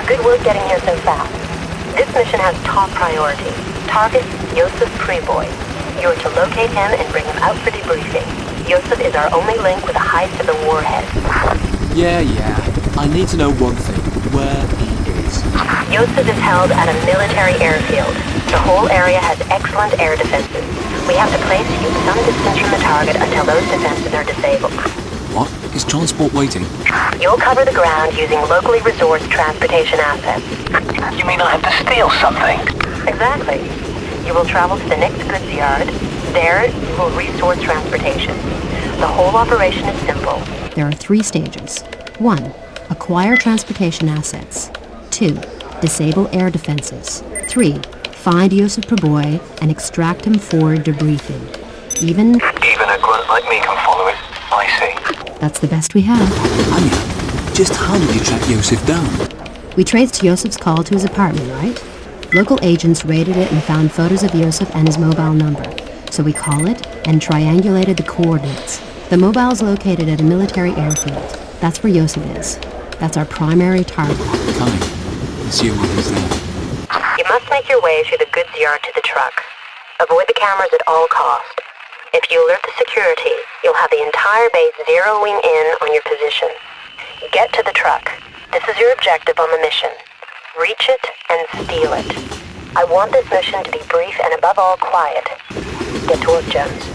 Good work getting here so fast. This mission has top priority. Target, Josef Priboi. You're to locate him and bring him out for debriefing. Josef is our only link with a heist of the warhead. Yeah. I need to know one thing. Where he is. Josef is held at a military airfield. The whole area has excellent air defenses. We have to place you some distance from the target until those defenses are disabled. What? Is transport waiting? You'll cover the ground using locally resourced transportation assets. You mean I have to steal something? Exactly. You will travel to the next goods yard. There, you will resource transportation. The whole operation is simple. There are 3 stages. 1. Acquire transportation assets. 2. Disable air defenses. 3. Find Josef Priboi and extract him for debriefing. Even a grunt like me can follow it. I see. That's the best we have. Anya, just how did you track Josef down? We traced Josef's call to his apartment, right? Local agents raided it and found photos of Josef and his mobile number. So we call it and triangulated the coordinates. The mobile is located at a military airfield. That's where Josef is. That's our primary target. Coming. Assuming he's there. You must make your way through the goods yard to the truck. Avoid the cameras at all cost. If you alert the security, you'll have the entire base zeroing in on your position. Get to the truck. This is your objective on the mission. Reach it and steal it. I want this mission to be brief and above all quiet. Get to work, Jones.